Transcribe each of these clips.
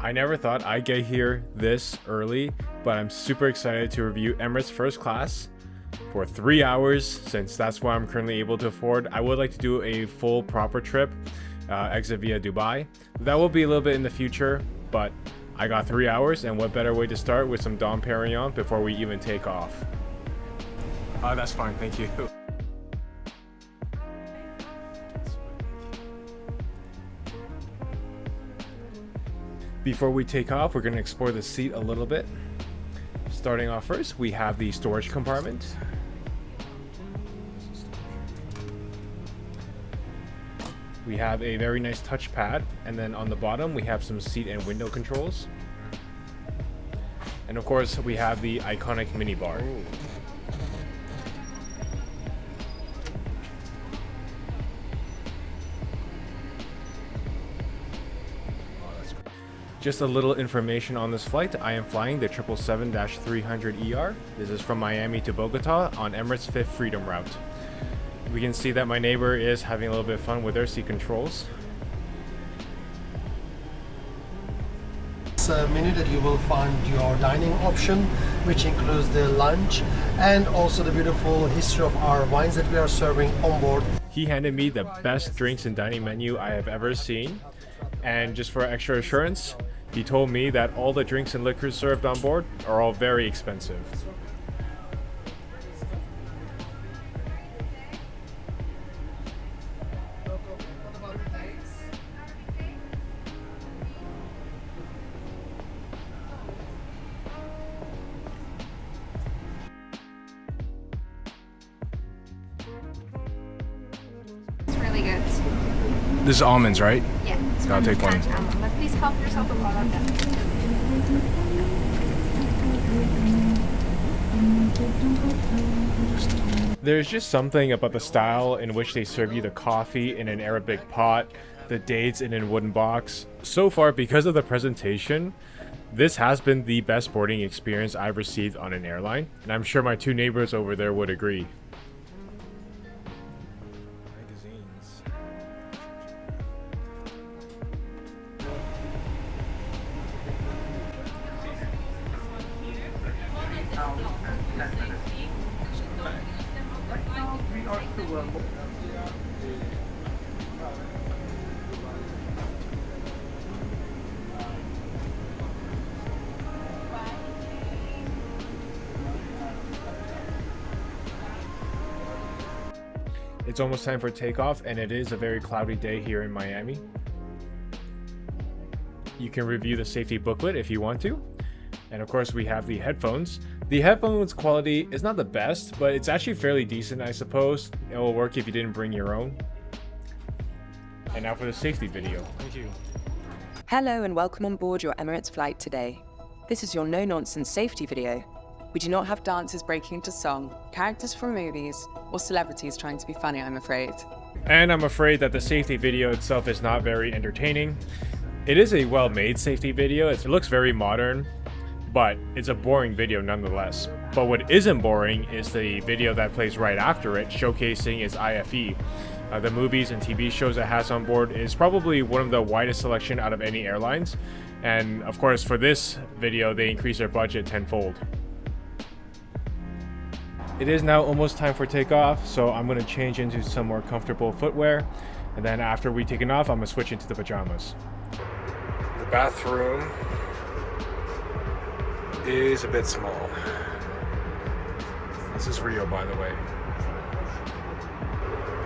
I never thought I'd get here this early, but I'm super excited to review Emirates First Class for 3 hours, since that's what I'm currently able to afford. I would like to do a full proper trip, exit via Dubai. That will be a little bit in the future, but I got 3 hours, and what better way to start with some Dom Perignon before we even take off. That's fine, thank you. Before we take off, we're going to explore the seat a little bit. Starting off first, we have the storage compartment. We have a very nice touchpad, and then on the bottom we have some seat and window controls. And of course we have the iconic minibar. Just a little information on this flight. I am flying the 777-300ER. This is from Miami to Bogota on Emirates 5th Freedom route. We can see that my neighbor is having a little bit of fun with their seat controls. It's a menu that you will find your dining option, which includes the lunch and also the beautiful history of our wines that we are serving on board. He handed me the best drinks and dining menu I have ever seen. And just for extra assurance, he told me that all the drinks and liquors served on board are all very expensive. It's really good. This is almonds, right? Yeah. I'll take one. But please help yourself with all of them. There's just something about the style in which they serve you the coffee in an Arabic pot, the dates in a wooden box. So far, because of the presentation, this has been the best boarding experience I've received on an airline, and I'm sure my two neighbors over there would agree. It's almost time for takeoff, and it is a very cloudy day here in Miami. You can review the safety booklet if you want to. And of course we have the headphones. The headphones quality is not the best, but it's actually fairly decent, I suppose. It will work if you didn't bring your own. And now for the safety video. Thank you. Hello and welcome on board your Emirates flight today. This is your no-nonsense safety video. We do not have dancers breaking into song, characters from movies, or celebrities trying to be funny, I'm afraid. And I'm afraid that the safety video itself is not very entertaining. It is a well-made safety video. It looks very modern, but it's a boring video nonetheless. But what isn't boring is the video that plays right after it, showcasing its IFE. The movies and TV shows it has on board is probably one of the widest selection out of any airlines. And of course, for this video, they increased their budget tenfold. It is now almost time for takeoff, so I'm going to change into some more comfortable footwear. And then after we taken off, I'm going to switch into the pajamas. The bathroom is a bit small. This is Rio, by the way.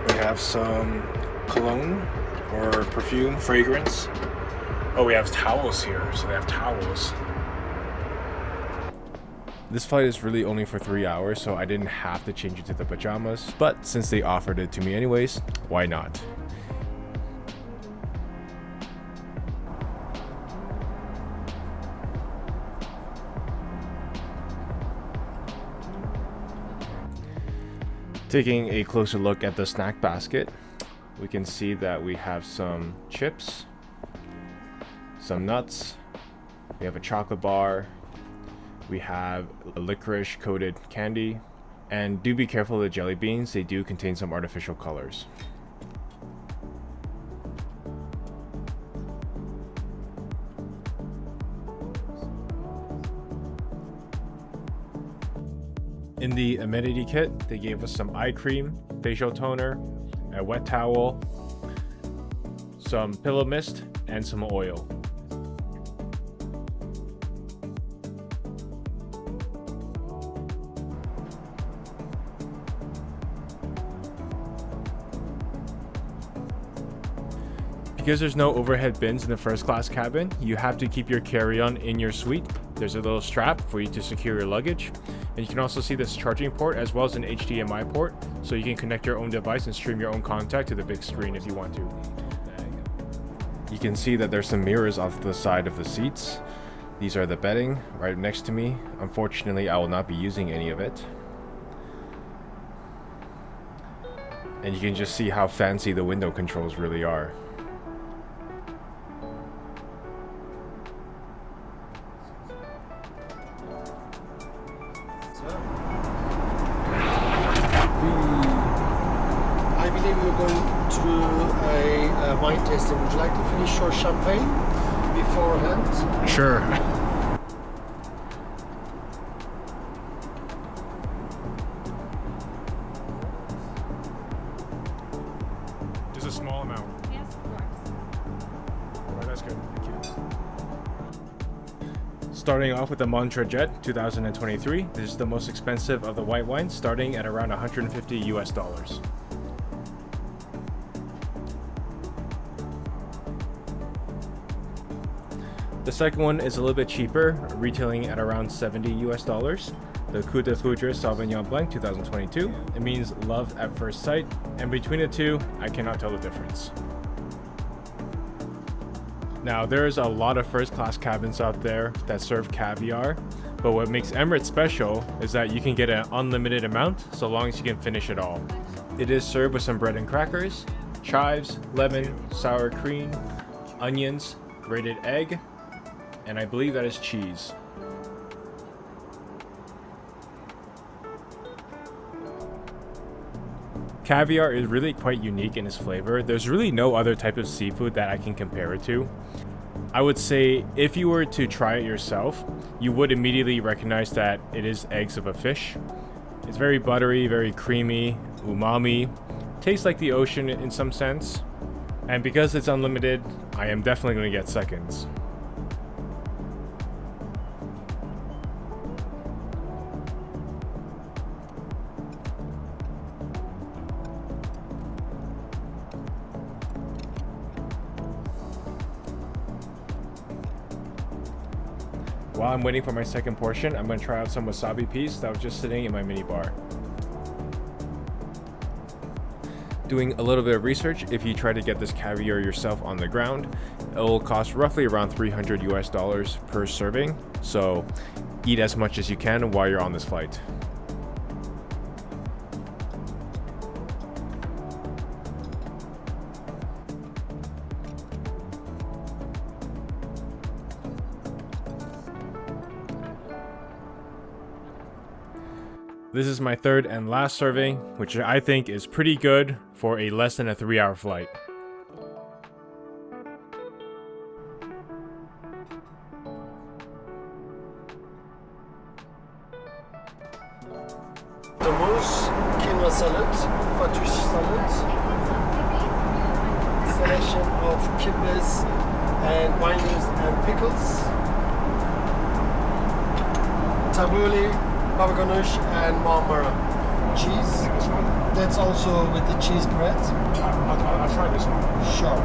We have some cologne or perfume, fragrance. Oh, we have towels here, so they have towels. This flight is really only for 3 hours, so I didn't have to change it to the pajamas, but since they offered it to me anyways, why not? Taking a closer look at the snack basket, we can see that we have some chips, some nuts, we have a chocolate bar, we have a licorice coated candy, and do be careful of the jelly beans, they do contain some artificial colors. In the amenity kit, they gave us some eye cream, facial toner, a wet towel, some pillow mist, and some oil. Because there's no overhead bins in the first class cabin, you have to keep your carry-on in your suite. There's a little strap for you to secure your luggage. And you can also see this charging port as well as an HDMI port, so you can connect your own device and stream your own content to the big screen if you want to. You can see that there's some mirrors off the side of the seats. These are the bedding right next to me. Unfortunately, I will not be using any of it. And you can just see how fancy the window controls really are. I believe we're going through a wine tasting. Would you like to finish your champagne beforehand? Sure. Just a small amount. Yes, of course. Alright, that's good. Thank you. Starting off with the Montreux Jet 2023. This is the most expensive of the white wines, starting at around $150 US. The second one is a little bit cheaper, retailing at around $70 US. The Coup de Foudre Sauvignon Blanc 2022. It means love at first sight, and between the two, I cannot tell the difference. Now, there's a lot of first class cabins out there that serve caviar, but what makes Emirates special is that you can get an unlimited amount so long as you can finish it all. It is served with some bread and crackers, chives, lemon, sour cream, onions, grated egg, and I believe that is cheese. Caviar is really quite unique in its flavor. There's really no other type of seafood that I can compare it to. I would say if you were to try it yourself, you would immediately recognize that it is eggs of a fish. It's very buttery, very creamy, umami, tastes like the ocean in some sense. And because it's unlimited, I am definitely going to get seconds. While I'm waiting for my second portion, I'm going to try out some wasabi peas that was just sitting in my mini bar. Doing a little bit of research, if you try to get this caviar yourself on the ground, it will cost roughly around $300 US per serving. So eat as much as you can while you're on this flight. This is my third and last serving, which I think is pretty good for a less than a 3-hour flight. The mousse, quinoa salad, fatouche salad, selection of kibbehs and wine leaves and pickles, tabbouleh, baba ganoush and marmara cheese. That's also with the cheese bread. I'll try this one. Sure.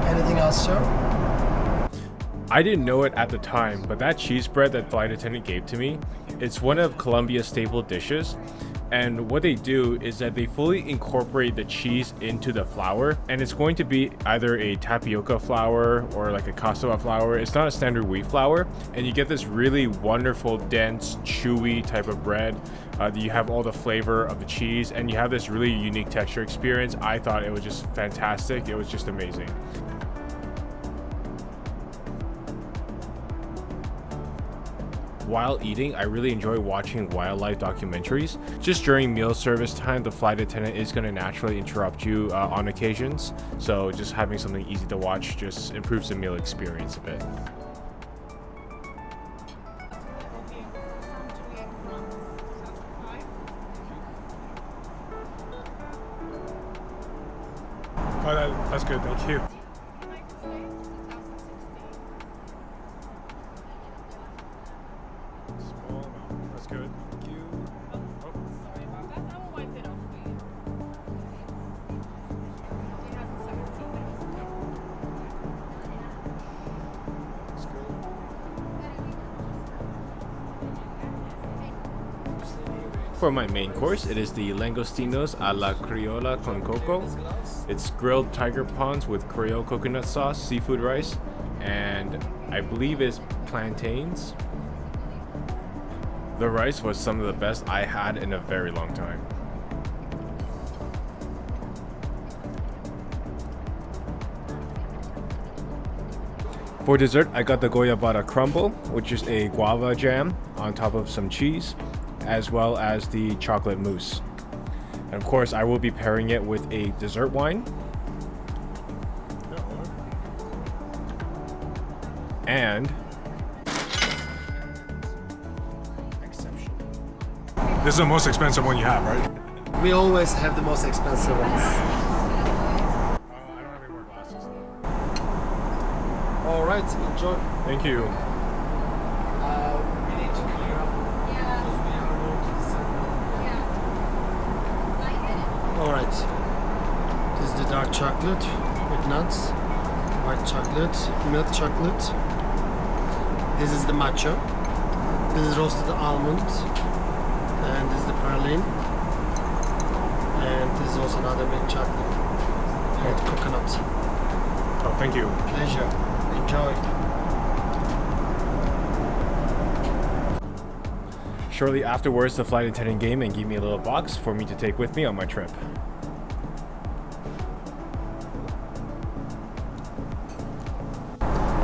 Anything else, sir? I didn't know it at the time, but that cheese bread that flight attendant gave to me, it's one of Colombia's staple dishes. And what they do is that they fully incorporate the cheese into the flour, and it's going to be either a tapioca flour or like a cassava flour. It's not a standard wheat flour, and you get this really wonderful, dense, chewy type of bread. You have all the flavor of the cheese, and you have this really unique texture experience. I thought it was just fantastic. It was just amazing. While eating, I really enjoy watching wildlife documentaries. Just during meal service time, the flight attendant is going to naturally interrupt you on occasions. So just having something easy to watch just improves the meal experience a bit. Oh, that's good, thank you. Small amount, that's good, thank you. Oh. Sorry about that. I will wipe it off for you. Do you have the 17 minutes? That's good. For my main course, it is the langostinos a la criolla con coco. It's grilled tiger prawns with Creole coconut sauce, seafood rice, and I believe it's plantains. The rice was some of the best I had in a very long time. For dessert, I got the goyabada crumble, which is a guava jam on top of some cheese, as well as the chocolate mousse. And of course, I will be pairing it with a dessert wine. And this is the most expensive one you have, right? We always have the most expensive ones. I don't have any more glasses. All right, enjoy. Thank you. We need to clear up because we are going to the center. All right. This is the dark chocolate with nuts, white chocolate, milk chocolate. This is the matcha. This is roasted almond, and this is the praline. And this is also another milk chocolate with coconut. Oh, thank you. Pleasure. Enjoy. Shortly afterwards, the flight attendant came and gave me a little box for me to take with me on my trip.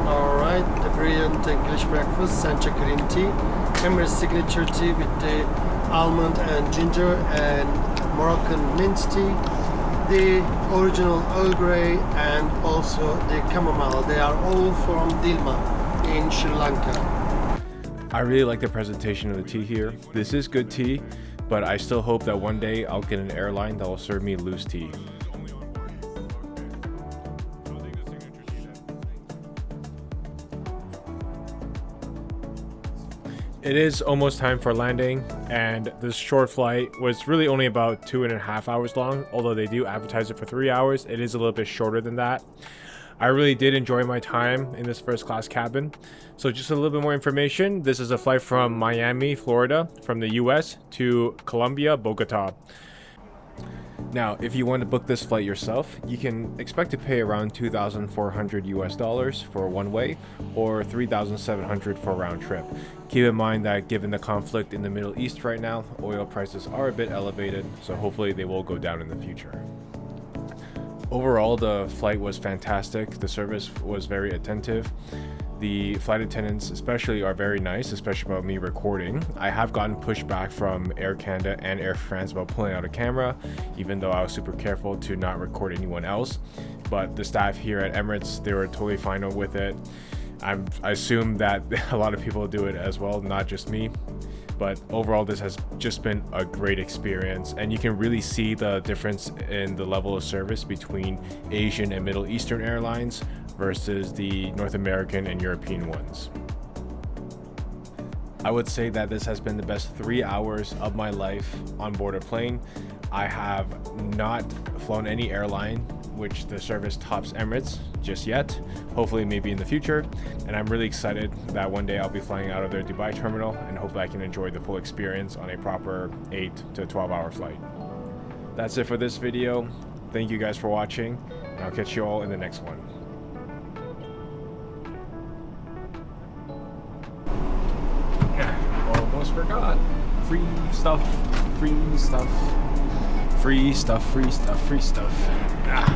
Alright, the brilliant English breakfast, Sancha green tea, Emirates signature tea with the almond and ginger and Moroccan mint tea, the original Earl Grey and also the chamomile. They are all from Dilma in Sri Lanka. I really like the presentation of the tea here. This is good tea, but I still hope that one day I'll get an airline that will serve me loose tea. It is almost time for landing, and this short flight was really only about 2.5 hours long. Although they do advertise it for 3 hours, it is a little bit shorter than that. I really did enjoy my time in this first class cabin. So just a little bit more information. This is a flight from Miami, Florida, from the US to Colombia, Bogota. Now, if you want to book this flight yourself, you can expect to pay around $2,400 US for one way or $3,700 for a round trip. Keep in mind that given the conflict in the Middle East right now, oil prices are a bit elevated, so hopefully they will go down in the future. Overall, the flight was fantastic. The service was very attentive. The flight attendants especially are very nice, especially about me recording. I have gotten pushback from Air Canada and Air France about pulling out a camera, even though I was super careful to not record anyone else. But the staff here at Emirates, they were totally fine with it. I assume that a lot of people do it as well, not just me. But overall, this has just been a great experience, and you can really see the difference in the level of service between Asian and Middle Eastern airlines versus the North American and European ones. I would say that this has been the best 3 hours of my life on board a plane. I have not flown any airline which the service tops Emirates just yet. Hopefully maybe in the future, and I'm really excited that one day I'll be flying out of their Dubai terminal, and hopefully I can enjoy the full experience on a proper 8 to 12 hour flight. That's it for this video. Thank you guys for watching, and I'll catch you all in the next one. Almost forgot. Free stuff, free stuff, free stuff, free stuff, free stuff. Ah.